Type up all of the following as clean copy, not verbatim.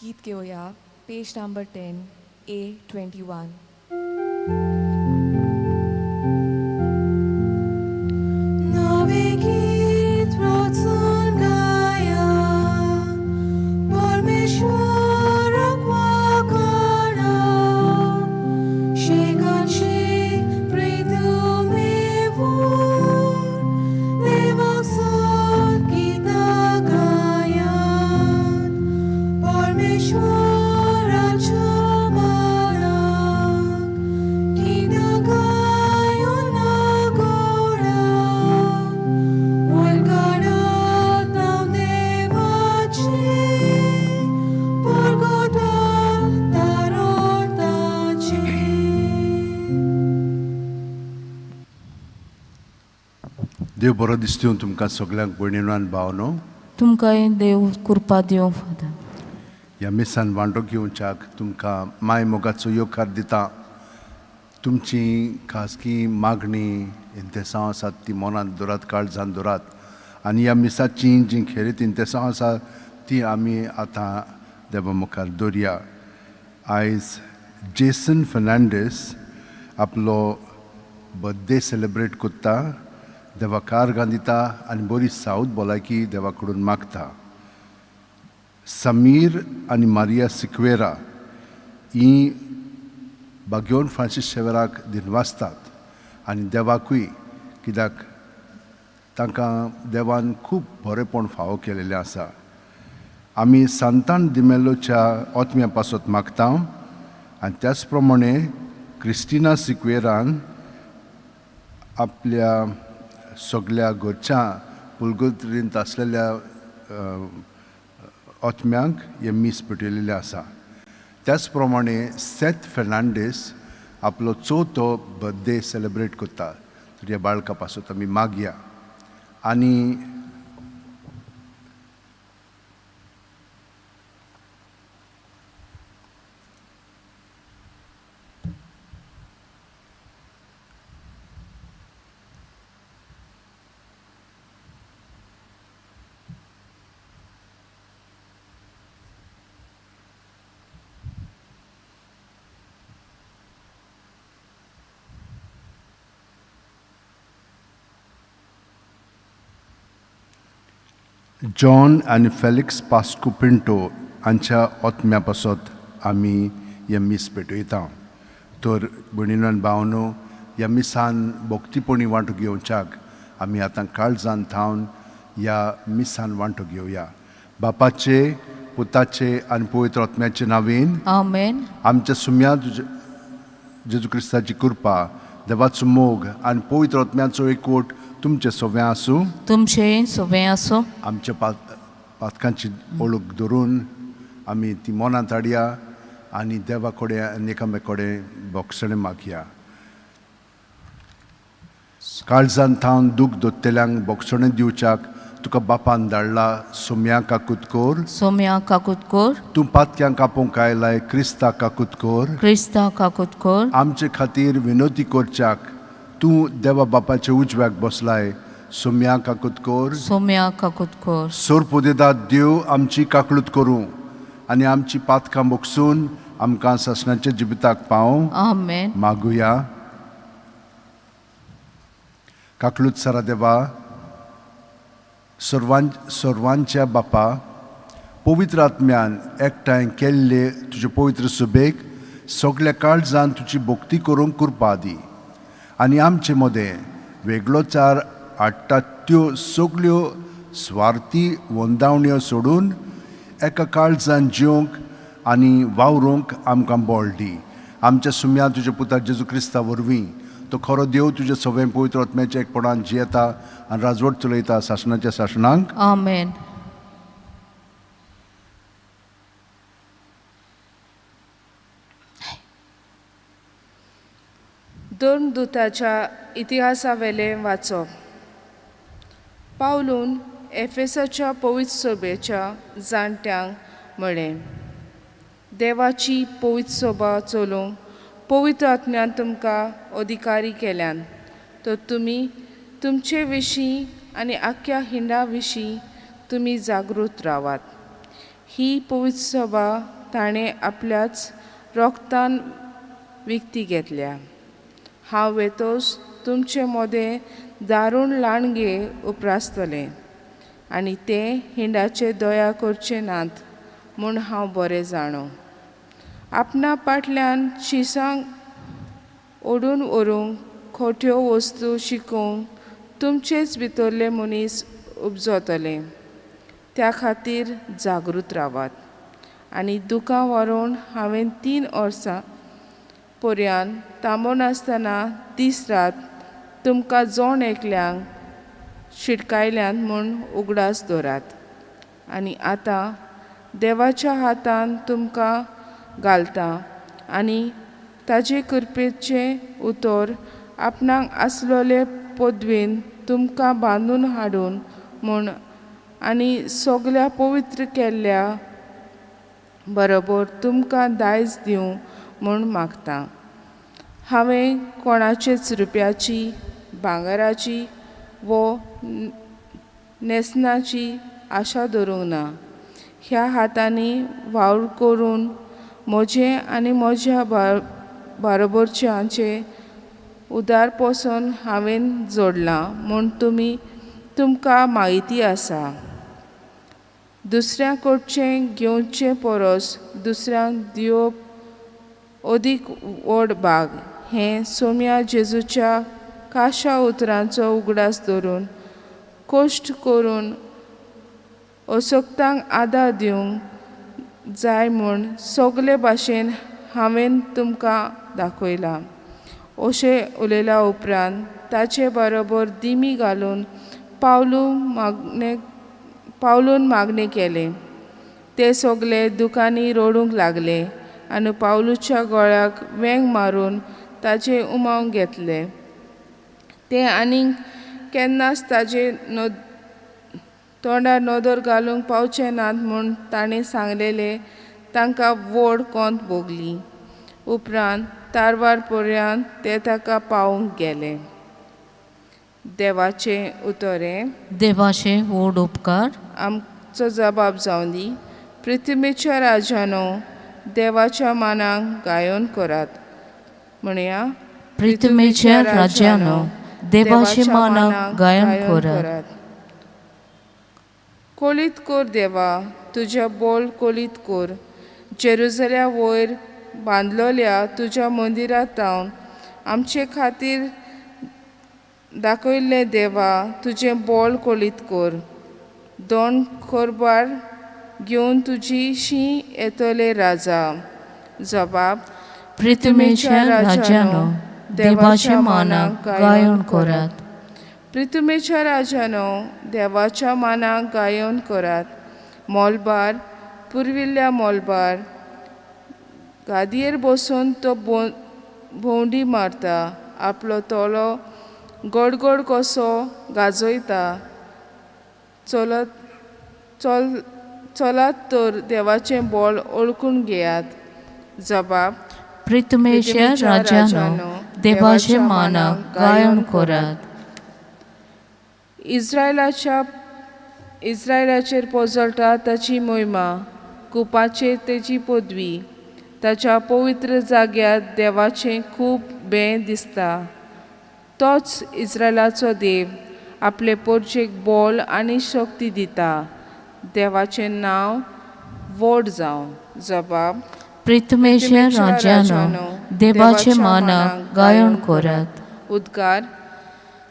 गीत घेऊया page number 10 A21. नवे गीत वाचून गाया परमेश्वराक वखाणा शेगांची प्रीत मेवून देवाक स्तोत्र गितां गायात परमेश्वराच्या मानाक गितां गायून नागोरा वरगाडत नांव देवाचें परगटत दारोर ताचें. देव बरो दिसतो तुमकां सगळ्यांक भयणीनो आनी भावनो. तुमकांय देव कृपा दिवं फादर. ह्या मिसान वांटो घेवच्याक तुमकां माय मोगाचो येवकार दिता. तुमची खासगी मागणी इंतेसांव आसात ती मनांत दवरात, काळजांत दवरात. आनी ह्या मिसाची जी खेरीत इंतेसांव आसा ती आमी आतां देवा मुखार दवरया. आयज जेसन फर्नांडीस आपलो बर्थडे सेलिब्रेट करता. देवा कारगां दिता आनी बरी सावथ भलायकी देवा कडून मागता. समीर आनी मारिया सिक्वेरा ही बागेवन फ्रांसीस शेवेराक दिनवासतात आनी देवाकूय, कित्याक तांकां देवान खूब बरेपण फावो केलेलें आसा. आमी सांतान दिमेलोच्या ओतम्या पासत मागता आनी त्याच प्रमाणे क्रिस्टिना सिक्वेरान आपल्या सगळ्या घरच्या पुलगोत्रींत आसलेल्या ओतम्यांक हे मीस पेटयलेले आसा. त्याच प्रमाणे सेथ फर्नांडीस आपलो 4थो बर्थडे सेलिब्रेट करता. तर ह्या बाळका पासत आमी मागया. आनी जॉन आनी फेलिक्स पास्को पिंटो हांच्या ओतम्या पासत आमी हे मीस पेटयता. तर भयणीनो आनी भावनो, ह्या मिसान भोक्तीपणी वांटो घेवच्याक आमी आतां काळजान थावन ह्या मिसान वांटो घेवया. बापाचे, पुताचे आनी पवित्र आत्म्याचे नांवेन आमेन. आमच्या सुम्या जेजू क्रिस्ताची कृपा, देवाचो मोग आनी पवित्र आत्म्याचो एकवट तुमचे सगळ्यां आसूं. तुमचें सगळें आसूं. आमच्या पातकांची ओळख धरून आमी ती मनांत हाडया आनी देवा कडेन आनी एकामेका कडेन भोगसणे मागया. काळजान थावन दूख दोत्तेल्यांक भोगसणे दिवच्याक तुका बापान धाडला सोम्या काकुतकोर. सोम्या काकुतकोर. तूं पातक्यांक आपोवंक आयलाय क्रिस्ता काकुतकोर. क्रिस्ता काकुतकोर. आमचे खातीर विनोदी करच्याक तूं देवा बापाचे उजव्याक बसलाय सोम्या काकुतकोर. सोम्या काकुतकोर. सोरपोदेदाद देव आमची काकळूत करूं आनी आमची पातकां मोगसून आमकां ससनाच्या जिबिताक पावों. आमेन. मागुया. काकळूत सारा देवा, सर्वांच्या बापा, पवित्र आत्म्यान एकठांय केल्ले तुजे पवित्र सुबेक सगळ्या काळजान तुजी भोक्ती करूंक कृपा दी. आनी आमचे मदें वेगळोचार हाडटात त्यो सगळ्यो स्वार्थी वंदावण्यो सोडून एका काळजान जिवंक आनी वावरूंक आमकां बळ दी. आमच्या सुम्या तुज्या पुता जेजू क्रिस्ता वरवीं तो खरो देव तुजे सगळें पवित्र आत्म्याच्या एकपणान जियेता आनी राजवट चलयता शासनाच्या शासनांक. आमेन. दोन दुताच्या इतिहासावेले वाचप. पावलून एफेसाच्या पवित्र सभेच्या जाणट्यांक म्हळें, देवाची पवित्र सभा चलोवंक पवित्र आत्म्यान तुमकां अधिकारी केल्यान, तर तुमी तुमचे विशीं आनी आख्या हिंडा विशीं तुमी जागृत रावात. ही पवित्र सभा ताणें आपल्याच रोगतान विकती घेतल्या. हांव वेतोस तुमचे मोदें दारूण लाणगे उपरासतलें आनी ते हिंडाचे दया करचे नात म्हूण हांव बरें जाणो. आपणा फाटल्यान शिसांक ओडून व्हरूंक खोट्यो वस्तू शिकोवंक तुमचेच भितरले मनीस उपजतले. त्या खातीर जागृत रावात. आनी दुकां व्हरून हांवें 3 वर्सां पर्यान थांबोवन आसतना दीस रात तुमकां जोण एकल्यांक शिटकायल्यान म्हूण उगडास दवरात. आनी आतां देवाच्या हातान तुमकां घालता आनी ताजे कृपेचे उतर आपणाक आसलोले पदवेन तुमकां बांदून हाडून म्हूण आनी सगल्या पवित्र केल्ल्या बरोबर तुमकां दायज दिवं म्हूण मागता. हांवें कोणाचेच रुपयाची, भांगराची वो नेसनाची आशा दवरूंक ना. ह्या हातांनी वावर करून म्हजें आनी म्हज्या बारोबरच्यांचे उदार पसून हांवें जोडलां म्हूण तुमकां म्हायती आसा. दुसऱ्यां कडचें घेवचे परस दुसऱ्यांक दिवप अदीक व्हड भाग हें सोम्या जेजूच्या काशा उतरांचो उगडास धरून कश्ट करून अशक्तांक आदार दिवंक जाय म्हूण सगले भाशेन हांवें तुमकां दाखयलां. अशें उलयल्या उपरांत ताचे बरोबर दिमी घालून पावलून मागणें केलें. ते सगले दुकांनी रडूंक लागले आनी पावलूच्या गळ्याक वेंग मारून ताचे उमावून घेतले. ते आनीक केन्नाच ताजे तोंडार नदर घालूंक पावचे नात म्हूण ताणें सांगलेले तांकां व्हड कोंत भोगली. उपरांत तारवार पर्यंत ते ताका पावूंक गेले. देवाचें उतरें. देवाचे व्हड उपकार. आमचो जबाब जावन दी. पृथ्वीच्या राजानो देवाच्या मानाक गायन करात. म्हणया पृथ्वीच्या राजानो देवाचे मानाक गायन करात. कोलीत कोर देवा, तुज्या बोल कोलीत कोर. जेरुसल्या वयर बांदलोल्या तुज्या मंदिरांत रावन आमचे खातीर दाखयल्ले देवा तुजें बोल कोलीत कोर. दोन खोरबार घेवन तुजी शीं येतले राजा. जबाब. पृथ्वीच्या राजानो देवाचे मानाक गायन करात. पृथ्वीच्या राजानो देवाच्या मानाक गायन करात. मोलबार पुरविल्ल्या मोलबार गादयेर बसून तो भोंवडी मारता. आपलो तोलो गडगड कसो गाजयता. चलात तर देवाचें बोल ओळखून घेयात. जबाब. पृथ्वीच्या राजानो देवाचे मानाक गायन करात. इस्रायलाचेर पोजळटा ताची महिमा, कुपाचेर तेची पदवी. ताच्या पवित्र जाग्यार देवाचें खूब बें दिसता. तोच इस्रायलाचो देव आपले पोरचेक बोल आनी शक्ती दिता. देवाचें नांव व्हड जावं. जबाब. पृथ्वीच्या राजानो देवाचे मानाक गायन करात. उद्गार.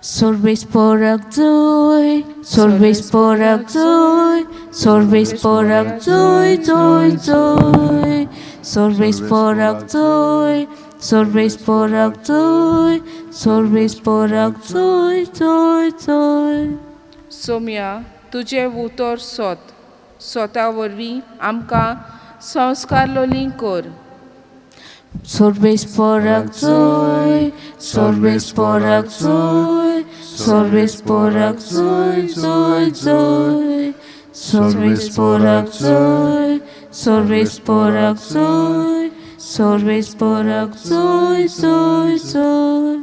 Sorbesporak joy, sorbesporak joy, sorbesporak joy, joy, joy. Sorbesporak joy, sorbesporak joy, sorbesporak joy, joy, joy. Saumya तुजें उतर स्वता वरवीं आमकां संस्कार लोलीं कर. Sorbesporak joy, sorbesporak joy, sorbesporak joy, joy, joy. Sorbesporak joy, sorbesporak joy, sorbesporak joy, joy, joy.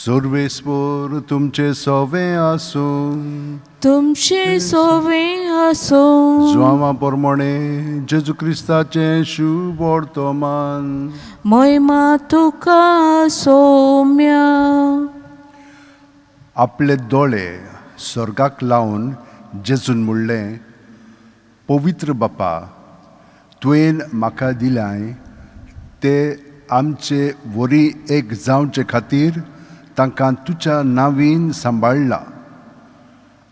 सर्वेस्पर तुमचे सवे आसूं तुमचे सोवे आसूं जुआवा प्रमाणे जेजू क्रिस्ताचे शुभ वर्तमान महिमा तुका सौम्या आपले दोळे स्वर्गाक लावन जेजून म्हणलें पवित्र बापा तुवें म्हाका दिल्याय ते आमचे वरी एक जावचे खातीर तांकां तुज्या नांवीन सांबाळला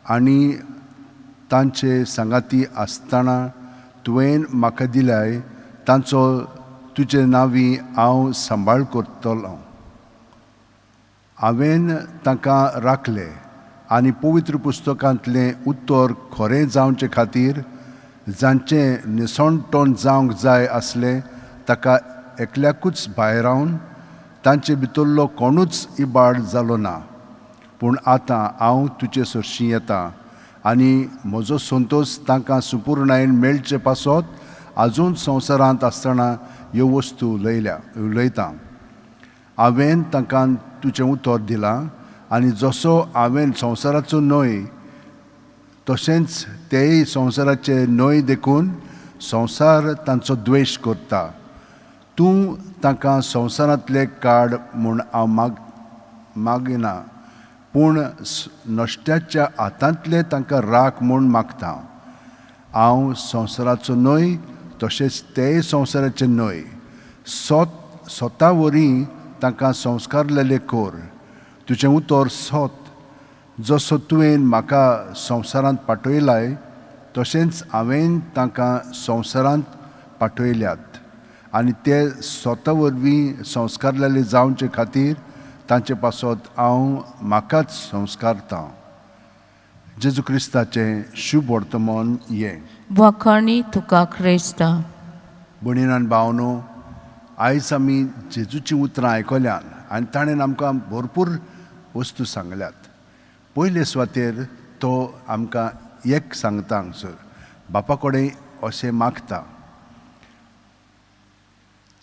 आनी तांचे सांगाती आसतना तुवें म्हाका दिल्याय तांचो तुजे नांवी हांव सांबाळ करतलो हांवें तांकां राखले आनी पवित्र पुस्तकांतलें उत्तर खरें जावचे खातीर जांचें निसणटोण जावंक जाय आसलें ताका एकल्याकूच भायर रावन तांचे भितरलो कोणूच इबाड जालो ना पूण आतां हांव तुजे सरशीं येतां आनी म्हजो संतोश तांकां सुपूर्णायेन मेळचे पासत आजून संवसारांत आसतना ह्यो वस्तू उलयतां हांवें तांकां तुजें उतर दिलां आनी जसो हांवें संवसाराचो न्हय तशेंच तेय संवसाराचे न्हय देखून संवसार तांचो द्वेश करता तूं तांकां संवसारांतले काड म्हूण हांव मागिना पूण नश्ट्याच्या हातांतले तांकां राख म्हूण मागता हांव संवसाराचो न्हय तशेंच तेय संवसाराचे न्हय स्वता वरी तांकां संस्कारलेले कर तुजें उतर जसो तुवें म्हाका संवसारांत पाठयलाय तशेंच हांवें तांकां संवसारांत पाठयल्यात आनी ते स्वता वरवीं संस्कारलेले जावचे खातीर तांचे पासत हांव म्हाकाच संस्कारतां जेजू क्रिस्ताचें शुभ वर्तमान हें वखाणी तुका क्रिस्ता भणीन आनी भावनो आयज आमी जेजूचीं उतरां आयकल्यान आनी ताणें आमकां भरपूर वस्तू सांगल्यात पयले सुवातेर तो आमकां एक सांगता हांगसर बापा कडेन अशें मागता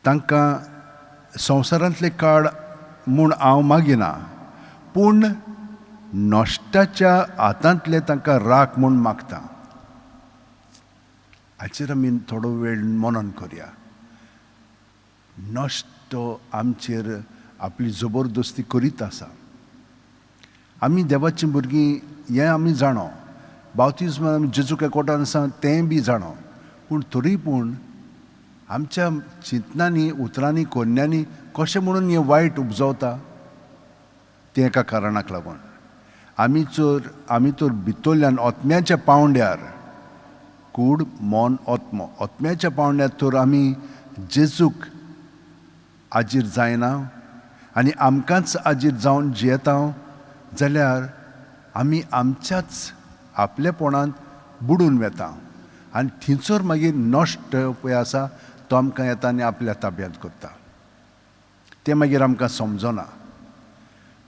तांकां संवसारांतले काड म्हूण हांव मागिना पूण नश्टाच्या हातांतले तांकां राख म्हूण मागता हाचेर आमी थोडो वेळ मनन करया नश्ट आमचेर आपली जबरदस्ती करीत आसा आमी देवाचीं भुरगीं हें आमी जाणो बावतिजमान आमी जेजूक एकवटान आसा तें बी जाणो पूण तरी पूण आमच्या चिंतनांनी उतरांनी कोन्यांनी कशें म्हणून हें वायट उपजवता तें एका कारणाक लागून आमी तर भितरल्यान ओतम्याच्या पावंड्यार कूड मन ओतम्याच्या पावंड्यार तर आमी जेजूक आजीर जायना आनी आमकांच आजीर जावन जियेता जाल्यार आमी आमच्याच आपलेपणांत बुडून वेता आनी थंयसर मागीर नश्ट पळय आसा तो आमकां येता आनी आपल्या ताब्यांत करता तें मागीर आमकां समजना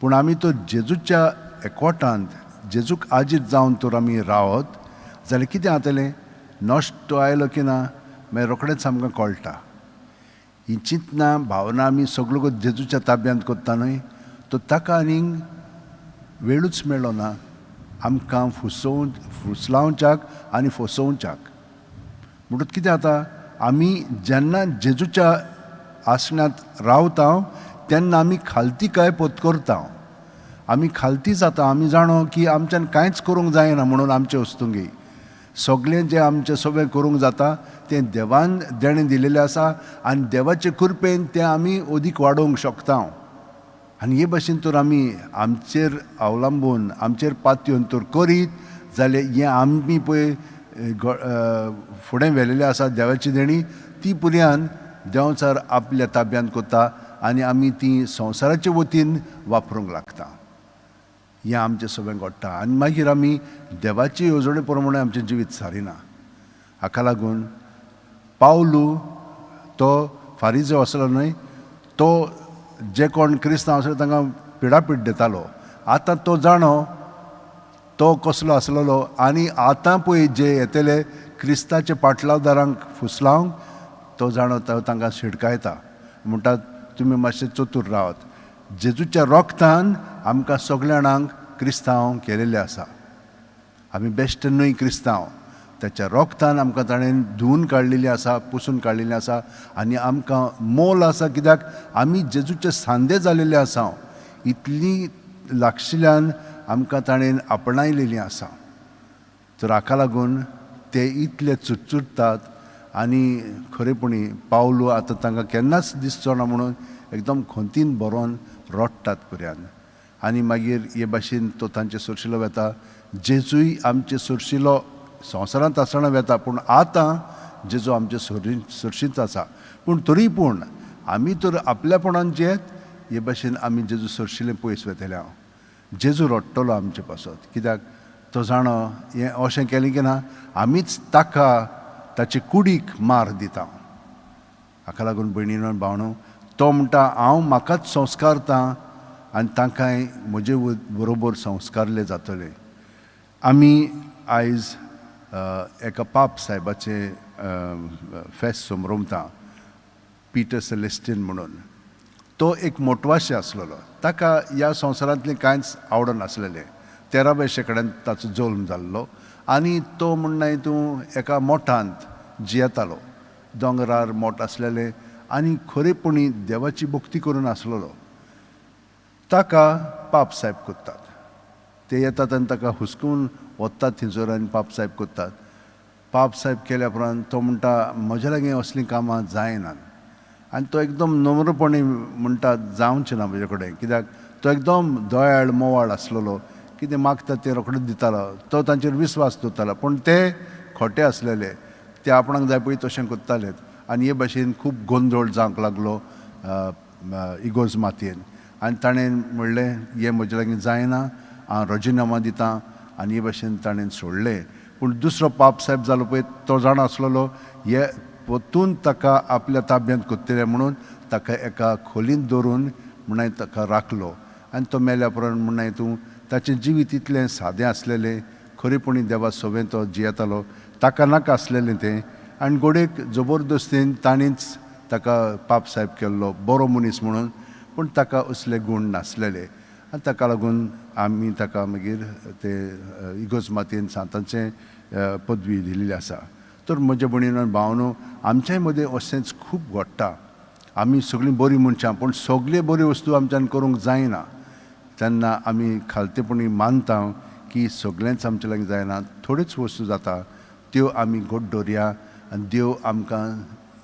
पूण आमी तर जेजूच्या एकवटांत जेजूक आजीर जावन तर आमी रावत जाल्यार कितें जातलें नश्ट आयलो की ना मागीर रोखडेंच आमकां कळटा ही चिंतना भावना आमी सगळ्यो जेजूच्या ताब्यांत करता न्हय तो ताका आनीक वेळूच मेळ्ळो ना आमकां फुसलावच्याक आनी फसोवच्याक म्हणटच कितें जाता आमी जेन्ना जेजूच्या आसण्यांत रावता तेन्ना आमी खालतीकाय पत्करता आमी खालती जाता आमी जाणो की आमच्यान कांयच करूंक जायना म्हणून आमचे वस्तूंगी सगळें जें आमचें सगळें करूंक जाता तें देवान देणें दिलेलें आसा आनी देवाचे कृपेन तें आमी अदीक वाडोवंक शकता आनी हे भाशेन तर आमी आमचेर अवलंबून आमचेर पातयेवन तर करीत जाल्यार हें आमी पळय फुडें व्हेलेलें आसा देवाची देणी ती पुर्यान देंवचार आपल्या ताब्यांत करता आनी आमी ती संवसाराचे वतीन वापरूंक लागता हें आमचें सगळें घडटा आनी मागीर आमी देवाचे येवजणे प्रमाणे आमचें जिवीत सारिना हाका लागून पावलू तो फारिजो आसलो न्हय तो जे कोण क्रिस्तांव आसले तांकां पिडापीड दितालो आतां तो जाणो तो कसलो आसलेलो आनी आतां पळय जे येतले क्रिस्ताच्या पाटलावदारांक फुसलावंक तो जाणो तो तांकां शिडकायता म्हणटात तुमी मातशे चतूर रावत जेजूच्या रोगतान आमकां सगळ्या जाणांक क्रिस्तांव केलेले आसा. आमी बेश्ट न्हय क्रिस्तांव, त्याच्या रोगतान आमकां ताणें धुवन काडलेली आसा, पुसून काडलेलें आसा आनी आमकां मोल आसा. कित्याक आमी जेजूचे सांदे जालेले आसा. इतली लागशिल्ल्यान आमकां ताणें आपणायलेलीं आसा. तर हाका लागून ते इतले चुटचुटतात आनी खरेपणी पावलो आतां तांकां केन्नाच दिसचो ना म्हणून एकदम खोंतीन बरोवन रडटात पर्यान. आनी मागीर हे भाशेन तो तांचे सुरशिलो वेता. जेजूय आमचे सुरशिलो संवसारांत आसतना वेता, पूण आतां जेजू आमचे सुरक्षीत आसा. पूण तरी पूण आमी तर आपल्यापणान जेत हे भाशेन आमी जेजू सुरशिल्लें पयस वेतले. हांव जेजू रडटलो आमचे पासत, कित्याक तो जाणो हें अशें केलें की ना आमीच ताका ताचे कुडीक मार दिता. हाका लागून भयणीनो भावनो, तो म्हणटा हांव म्हाकाच संस्कारता आनी तांकांय म्हजे बरोबर संस्कारले जातले. आमी आयज एका पाप साहेबाचे फेस्त समरोमता, पिटर सेलेस्टीन म्हणून. तो एक मोटवाशे आसलेलो. ताका ह्या संवसारांतलें कांयच आवडनासलेलें. 13व्या शेंकड्यान ताचो जल्म जाल्लो आनी तो म्हणना हितून एका मोठांत जियेतालो. दोंगरार मोठ आसलेलें आनी खरेपणी देवाची भक्ती करून आसलेलो. ताका पाप साहेब कोत्तात. ते येतात आनी ताका हुसकून वतात थंयसर आनी पाप साहेब कोत्तात. पाप साहेब केल्या उपरांत तो म्हणटा म्हज्या लागीं असलीं कामां जायनात. आनी तो एकदम नम्रपणी म्हणटा जावचें ना म्हजे कडेन, कित्याक तो एकदम दयाळ मोवाळ आसलेलो. कितें मागता तें रोखडेंच दितालो. तो तांचेर विस्वास दवरतालो. पूण ते खोटे आसलेले. ते आपणाक जाय पळय तशें कोत्ताले आनी हे भाशेन खूब गोंदळ जावंक लागलो इगोज मातयेन. आनी ताणें म्हणलें हें म्हजे लागीं जायना, हांव राजिनामा दितां आनी हे भाशेन ताणें सोडलें. पूण दुसरो पाप साहेब जालो पळय तो जाणो आसलेलो हे परतून ताका आपल्या ताब्यांत कोत्तले म्हणून ताका एका खोलींत दवरून म्हणून ताका राखलो. आनी तो मेल्या उपरांत म्हणून हितून ताचें जिवीत इतलें सादें आसलेलें. खरेपणी देवा सोबें तो जियेतालो. ताका नाका आसलेलें तें. आनी गोडेक जबरदस्तीन ताणींच ताका पाप साहेब केल्लो बरो मनीस म्हणून. पूण ताका असले गूण नासलेले. आनी ताका लागून आमी ताका मागीर ते इगोज मातयेन सांतांचे पदवी दिल्ली आसा. तर म्हज्या भयणीनो भावनो, आमच्याय मदें अशेंच खूब घडटा. आमी सगळीं बरीं मनशां, पूण सगळे बऱ्यो वस्तू आमच्यान करूंक जायना. तेन्ना आमी खालतेपणी मानता की सगळेंच आमचे लागीं जायना. थोड्योच वस्तू जाता त्यो आमी घट दवरया आनी देव आमकां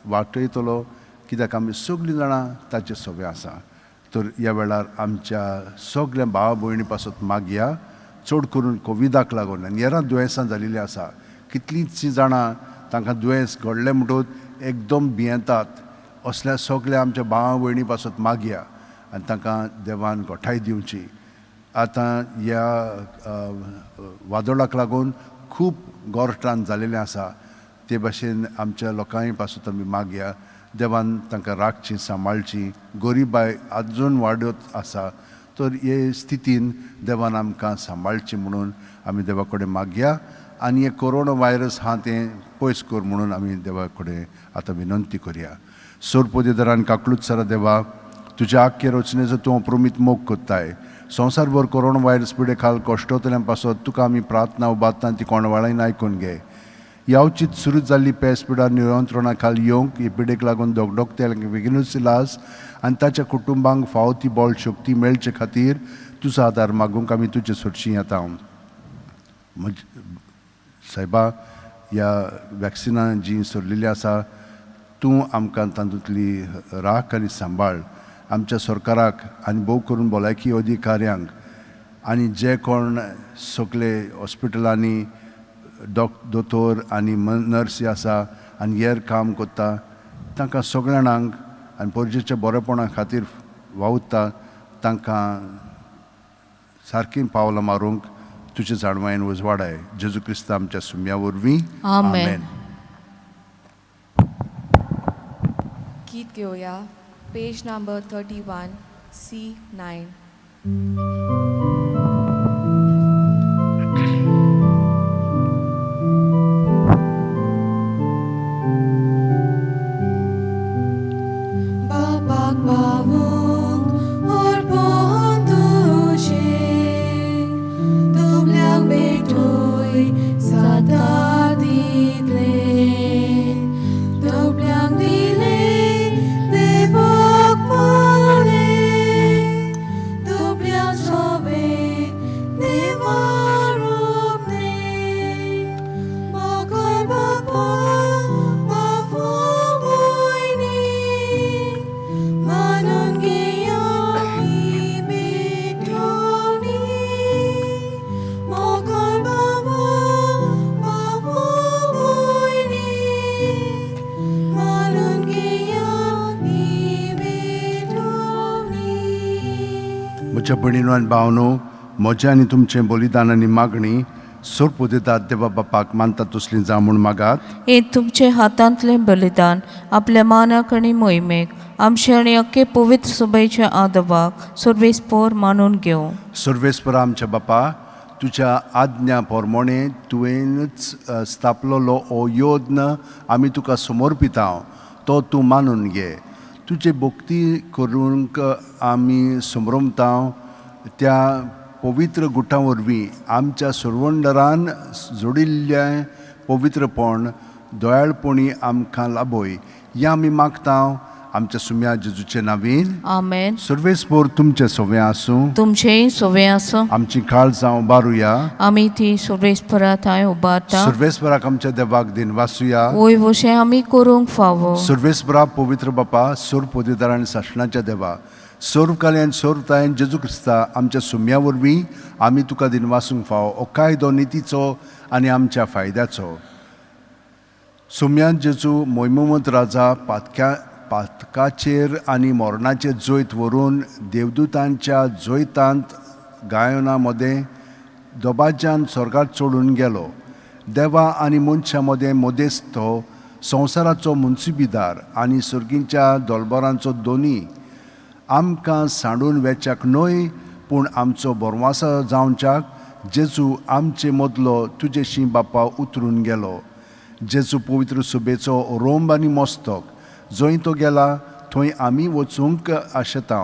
वाटयतलो, कित्याक आमी सगळीं जाणां ताचे सोबे आसा. तर ह्या वेळार आमच्या सगळ्या भावा भयणी पासत मागया, चड करून कोविडाक लागून आनी हेरां दुयेंसां जाल्लीं आसा. कितलींशीं जाणां तांकां दुयेंस घडलें म्हणटूच एकदम भियेतात. असल्या सगळ्या आमच्या भावा भयणी पासत मागया आनी तांकां देवान घोटाय दिवची. आतां ह्या वादळाक लागून खूब गोरठाण जालेलें आसा. ते भाशेन आमच्या लोकांय पासून आमी मागया, देवान तांकां राखची, सांबाळची. गरिबाय आजून वाडत आसा. तर हे स्थितीन देवान आमकां सांबाळची म्हणून आमी देवा कडेन मागया आनी हे कोरोना व्हायरस हा तें पयस कर म्हणून आमी देवा कडेन आतां विनंती करया. सोरपोदेदारान काकलूच सारा देवा, तुज्या आख्खे रचनेचो तूं अप्रमीत मोग कोत्ताय. संवसारभर कोरोना व्हायरस पिडे खाल कश्टोतल्यां पासत तुका आमी प्रार्थना उबारता ती कोणवाळायन आयकून घे. यावचीत सुरू जाल्ली पेस पिडा नियंत्रणा खाल येवंक ही पिडेक लागून दोगदोगत्यांक बेगीनूच इलाज आनी ताच्या कुटुंबांक फावो ती बळ शक्ती मेळचे खातीर तुजो आदार मागूंक आमी तुजे सुटशी येता. सायबा, ह्या वॅक्सिनां जीं सोडिल्लीं आसा तूं आमकां तातूंतली राख आनी सांबाळ. आमच्या सरकाराक आनी भोव करून भलायकी अधिकाऱ्यांक आनी जे कोण सगळे हॉस्पिटलांनी दोतोर आनी नर्सी आसा आनी हेर काम कोत्ता तांकां सगळ्या जाणांक आनी पोरजेच्या बरेपणा खातीर वावुरता तांकां सारकीं पावलां मारूंक तुजे जाणवायेन उजवाडाय. जेजू क्रिस्त आमच्या सुम्या वरवीं. आमेन. गीत घेवया. Page number 31, C9. बापाक पावूंक अर्पण म्हज्या भयणीनो आनी भावनो, म्हजें आनी तुमचें बलिदान आनी मागणी सोरपो दितात देवा बापाक मानता तसलीं जावं म्हूण मागात. हे तुमचे हातांतलें बलिदान आपल्या मानाक आनी मोहिमेक आमचे आनी अख्खे पवित्र सभेच्या आदवाक सर्वेस्पोर मानून घेवं. सर्वेस्परा आमच्या बापा, तुज्या आज्ञा पोरमोणे तुवेंच स्थापलोलो हो योद्न आमी तुका समर्पिता, तो तूं मानून घे. तुजे भक्ती करूंक आमी समरमता त्या पवित्र गुटां वरवीं आमच्या सुरवंडरान जोडिल्लें पवित्रपण दोयाळपणी आमकां लाबोय, हें आमी मागता आमच्या सुम्या जेजूचे नांवेन. आमेन. सर्वेस्पोर तुमचे सवें आसूं. तुमचेय सवें आसूं. आमची काळजां उबारुया. आमी ती सर्वेस्परा थंय उबारता. सर्वेस्पराक आमच्या देवाक दिन वासुया. वय वशें आमी करूंक फावो. सर्वेस्परा पवित्र बापा, सोर पोदेदार आनी सासणाच्या देवा, सोर्वकाली आनी सोर्वतायेन जेजू क्रिस्ता आमच्या सुम्या वरवीं आमी तुका दिन वासूंक फावो. हो कायदो नितीचो आनी आमच्या फायद्याचो. सुम्यान जेजू मोहिमोमत राजा पातकाचेर आनी मोरणाचेर जोयत व्हरून देवदूतांच्या जोयतांत गायना मदें दोबाज्यान स्वर्गांत चडून गेलो. देवा आनी मनशां मदें मोदेस्त तो संवसाराचो मुन्सिबीदार आनी सर्गींच्या दोलबरांचो दोनी आमकां सांडून वेचाक न्हय पूण आमचो बोरवासो जावच्याक जेजू आमचे मदलो तुजेशी बापा उतरून गेलो. जेजू पवित्र सुबेचो रोंब आनी मस्तक जंय तो गेला थंय आमी वचूंक आशेता.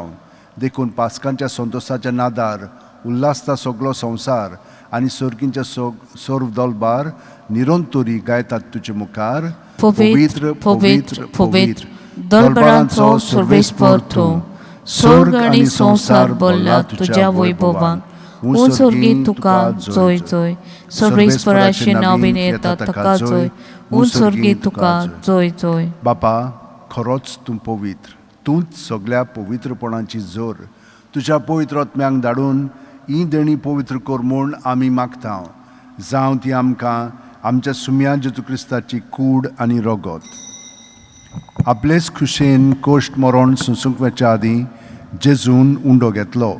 देखून पास्कांच्या संतोसाच्या नादार उल्हासता सगळो संवसार आनी सर्गींच्या सर्व दोलबार निरंतरी गायतात तुजे मुखार. पवित्र पवित्र पवित्र दोलबरांचो सर्वेस्पर तूं. स्वर्ग आनी संवसार भरला तुज्या वैभवान. सर्गीत तुका जय जय. सर्वेस्पराचे नांवेन येता ताका जय. सर्गीत तुका जय जय. बापा, खरोच तूं पवित्र. तूंच सगळ्या पवित्रपणाची जोर. तुज्या पवित्र आत्म्यांक धाडून ही देणी पवित्र कर म्हूण आमी मागता. जावं ती आमकां आमच्या सुम्या जेजू क्रिस्ताची कूड आनी रगत. आपलेच खुशेन कोश्ट मरण सुसूंक वेच्या आदीं जेजून उंडो घेतलो.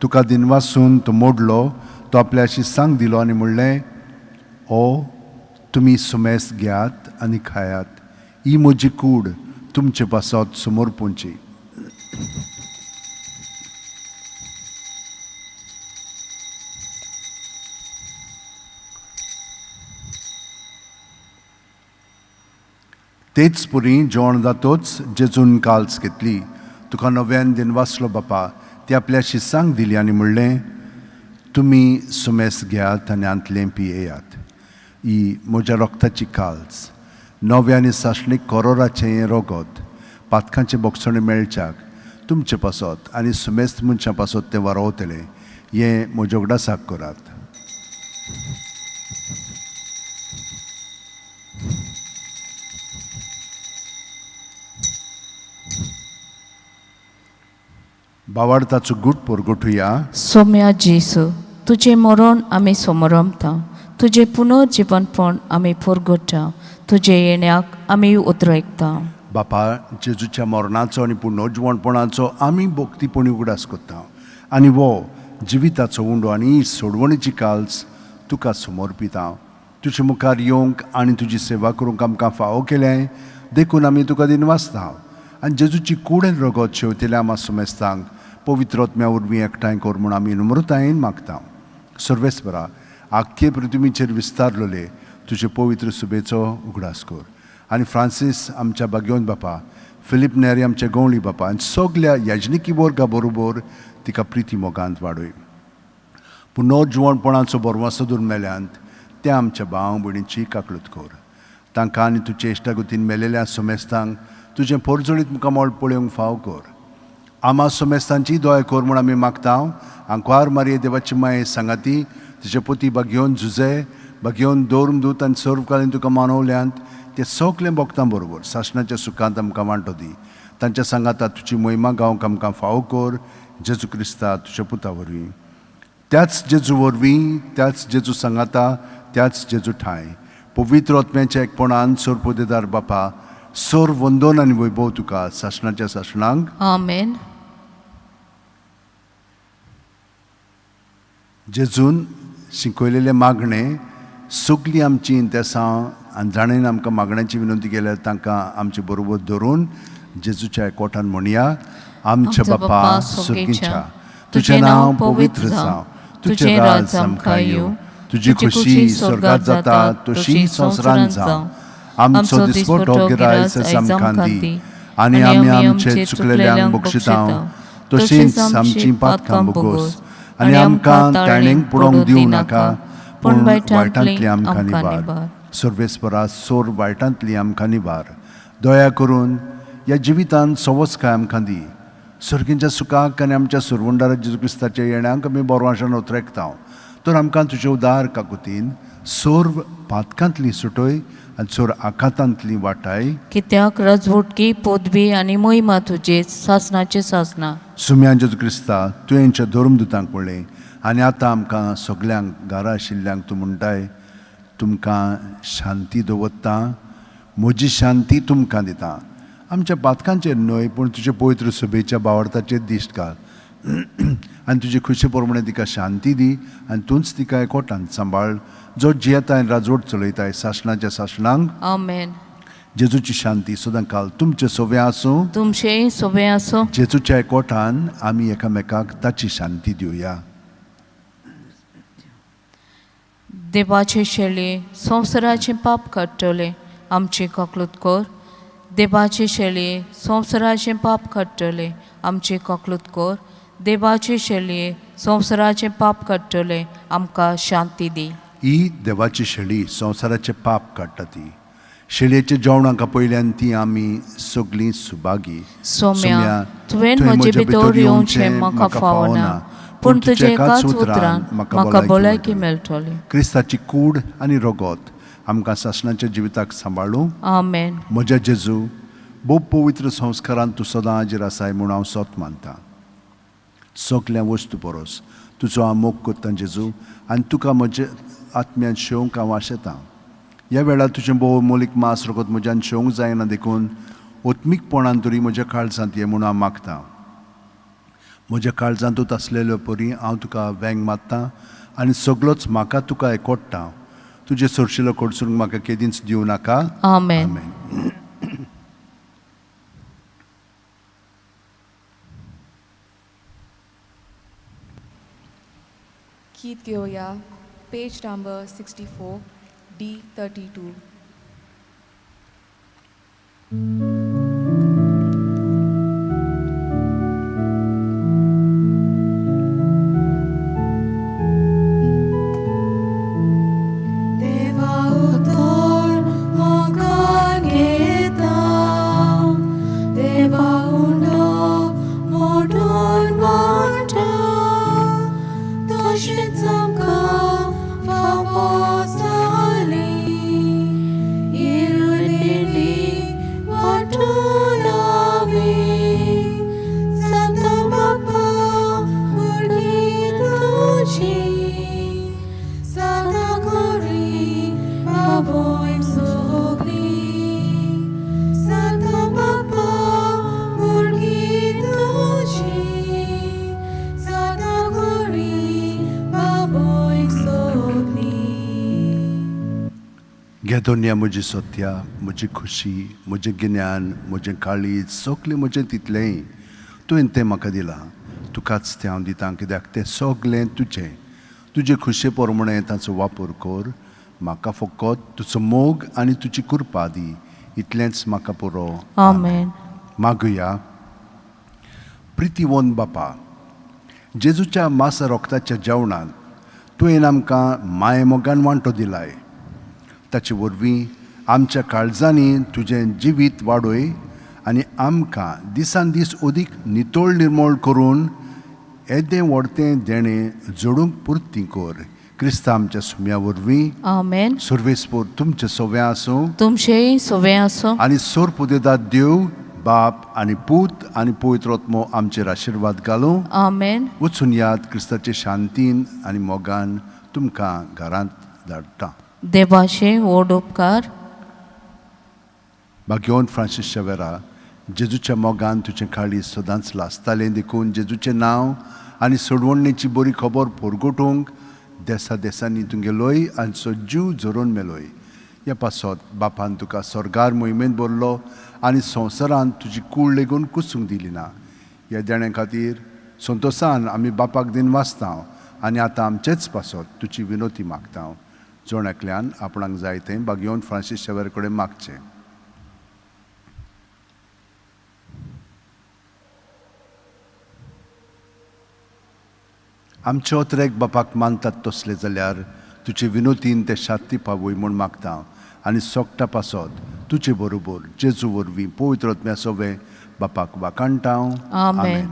तुका दिनवासून तो मोडलो. तो आपल्याशी सांग दिलो आनी म्हणलें, ओ तुमी सुमेस्त घेयात आनी खायात. ही म्हजी कूड तुमचे पासत समोर पोंची. तेच पुरी जेवण जातोच जेजून काल्स घेतली. तुका नव्यान दिन वाचलो बापा. ती आपल्या शिसांक दिली आनी म्हणलें, तुमी सुमेस्त घेयात आनी आंतलें पियेयात. ही म्हज्या रोगताची काल्स. नवे आनी सासणीक कोरोराचें रगत पातकांचे बोगसणे मेळच्याक तुमचे पासत आनी सुमेस्त मनशां पासत तें वारोवतलें. हें म्हज्या उगडासाक करात. बावार्थाचो गूट परगटुया. सोम्या जेसू, तुजें मरण आमी समरमता. तुजें पुनर्जीवनपण आमी परगटा. तुजे येण्याक आमी उद्रेकता. बापा, जेजूच्या मरणाचो आनी पुनर्जीवनपणाचो आमी भक्तीपणी उगडास करता. आनी वो जिविताचो उंडो आनी सोडवणेची काल्स तुका समर्पिता. तुजे मुखार येवंक आनी तुजी सेवा करूंक आमकां फावो केलें. देखून आमी तुका दिन वाचता. आनी जेजूची कूड रगत शेवतेल्या आमा सुमेस्तांक पवित्र आत्म्या वरवीं एकठांय कर म्हूण आमी नम्रतायेन मागता. सर्वेस्परा, आख्खे पृथ्वीचेर विस्तारलेले तुजे पवित्र सुबेचो उगडास कर. आनी फ्रांसीस आमच्या भाग्योन बापा, फिलीप नेरी आमच्या गवळी बापा आनी सगल्या याजनिकी वर्गा बरोबर तिका प्रिती मोगांत वाडय. पुनर्जीवनपणाचो बोरवासो धरून मेल्यांत त्या आमच्या भाव भयणीची काकळूत कर. तांकां आनी तुजे इश्टागतीन मेलेल्या सुमेस्तांक तुजें परजळीत मुखामळ पळोवंक फाव कर. आमा सुमेस्तांची दोय कर म्हूण आमी मागता. आंकवार मारये देवाची माये सांगाती तिचे पती भाग्योन झुजे भाग्योन दोरमदूत आनी सर्वकालीन तुका मानवल्यांत ते सगळे भक्तां बरोबर सासणाच्या सुखांत आमकां वांटो दी. तांच्या सांगाता तुजी महिमा गावंक आमकां फावो कर. जेजू क्रिस्ता तुज्या पुता वरवीं. त्याच जेजू वरवीं, त्याच जेजू सांगाता, त्याच जेजू ठाय पवित्र आत्म्याच्या एकपणान सोरपोदेदार बापा, सोर वंदन आनी वैभव तुका सासणाच्या सासणांक. आमेन. जेजून शिकयलेले मागणे सगळीं आमची इंतेसां आनी जाणेन आमकां मागण्याची विनंती केल्यार तांकां आमचे बरोबर धरून जेजूच्या एकवटान म्हणया आमचे बापा सुर्गीच्या तुझें नांव पवित्र जावं तुझें राज आमकां येवं तुजी खुशी स्वर्गांत जाता तशी संवसारांत जावं आमचो दिसपटो गिराय आमकां दी आनी आमी आमचे चुकलेल्यांक बक्षितांव तशींच आमची पातकां बोगोस आनी आमकां ताणेंक पडोवंक दिवं नाका पूण वायटांतली आमकां निबार सर्वेस्परा सोर वायटांतली आमकां निबार दया करून ह्या जिवितांत सवस्काय आमकां दी सर्गींच्या सुखाक आनी आमच्या सुरवंडार जेजू क्रिस्ताच्या येण्याक आमी बोरवाशान उतरेकता तर आमकां तुजे उदार काकुतीन सोर पातकांतली सुटय आनी सोर आकांतांतली वाटाय कित्याक रजवटकी पोदबी आनी मोहिमा तुजे सासनाचे सासना सुम्यान जेजू क्रिस्ता तुवेंच्या धर्मदुतांक म्हणलें आनी आतां आमकां सगल्यांक घरा आशिल्ल्यांक तूं म्हणटाय तुमकां शांती दवरता म्हजी शांती तुमकां दिता आमच्या पातकांचेर न्हय पूण तुजे पवित्र सभेच्या बावरताचेर दिश्ट घाल आनी तुजे खुशी प्रमाणे तिका शांती दी आनी तूंच तिका एकवटान सांबाळ जो जियेताय राजवट चलयताय शासनाच्या शासनांक आमेन जेजूची शांती सदां काल तुमचे सोबे आसूं तुमचेय सोबे आसो जेजूच्या एकवटान आमी एकामेकाक ताची शांती दिवया देवाचे शेळये संवसाराचे पाप काडटले आमची ककलूत कर देवाचे शेळये संवसाराचे पाप काडटले आमची ककलूत कर देवाचे शेळये संवसाराचे पाप काडटले आमकां शांती दी ही देवाची शेळी संवसाराचे पाप काडटा ती शेळयेच्या जेवणाका पयल्यान ती आमी सगळीं सुभागी सोम्या तुवें म्हजे भितर येवचें म्हाका फावना पूण तुजे एकाच उतरान म्हाका भलायकी मेळटली क्रिस्ताची कूड आनी रगत आमकां शासनाच्या जिविताक सांबाळूं आमेन म्हज्या जेजू भोव पवित्र संस्कारांत तूं सदां हाजीर आसाय म्हूण हांव सोत मानतां सगल्या वस्तू परस तुजो हांव मोग करतां जेजू आनी तुका म्हज्या आत्म्यान शेवंक हांव आशेतां ह्या वेळार तुजें भोव मोलीक मास रगत म्हज्यान शेवंक जायना देखून ओत्मीकपणान तरी म्हज्या काळजांत ये म्हूण हांव मागतां म्हज्या काळजांतूच आसलेल्यो परी हांव तुका वेंग मारतां आनी सगळोच म्हाका तुका एकवडटा तुजे सोरशिल्लो कडसून म्हाका केदींच दिवं नाका आमेन गीत घेवया पेज नंबर 64 D32. देवा उतर मोगान घेता देवा उंडो मोडून मांडटा तशेंच आमकां फावो जाली इरुलेली वाटून आमी सांता बापा उडी तुजी Santa Glory, Baboim Sogli, Santa Papa, Urgi Tuji, Santa Glory, Baboim Sogli. घेतोन्या म्हजी सत्या म्हजी खुशी म्हजें गिन्यान म्हजें काळीज सगलें म्हजें तितलेंय तुवें तें म्हाका दिलां तुकाच तें हांव दितां कित्याक तें सगलें तुजें तुजे खुशे प्रमाणे ताचो वापर कर म्हाका फकत तुजो मोग आनी तुजी कृपा दी इतलेंच म्हाका पुरो आमेन मागुया प्रितीवंत बापा जेजूच्या मास रोगताच्या जेवणांत तुवें आमकां माये मोगान वांटो दिलाय ताचे वरवीं आमच्या काळजांनी तुजें जिवीत वाडय आनी आमकां दिसान दीस अदीक नितळ निर्मळ करून येदें व्हडतें देणें जोडूंक पुर्ती कर क्रिस्ता आमच्या सुम्या वरवीं आमेन सर्वेस्पोर तुमचे सोबे आसूं तुमचेय सोबे आसो आनी सोर पुदेदाद देव बाप आनी पूत आनी पवित्रोत्मो आमचेर आशिर्वाद घालूं आमेन वचून याद क्रिस्ताचे शांतीन आनी मोगान तुमकां घरांत धाडटा देवाचे व्हड उपकार भाग्यवन फ्रांसीस शेवेरा जेजूच्या मोगान तुजें काळीज सदांच लासतालें देखून जेजूचें नांव आनी सोडवणेची बरी खबर फोरगोटूंक देसा देसांनी तुंगेलोय आनी सो जीव जोरून मेलोय. ह्या पासत बापान तुका स्वर्गार मोहिमेंत भरलो आनी संवसारांत तुजी कूड लेगून कुसूंक दिली ना. ह्या देण्या खातीर संतोशान आमी बापाक दिन वाचता आनी आतां आमचेच पासत तुजी विनोती मागता. जोड्याकल्यान आपणाक जाय तें बागयोन फ्रांसीस शेवेर कडेन मागचें. आमचे ओतरेक बापाक मानतात तसले जाल्यार तुजे विनोतीन ते शांती पावय म्हूण मागता आनी सोगटा पासत तुजे बरोबर जेजू वरवीं पवित्र आत्म्या सोबे बापाक वाकाणटा. आमेन.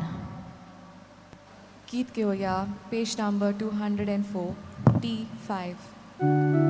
गीत घेवया पेज नंबर 204 T5.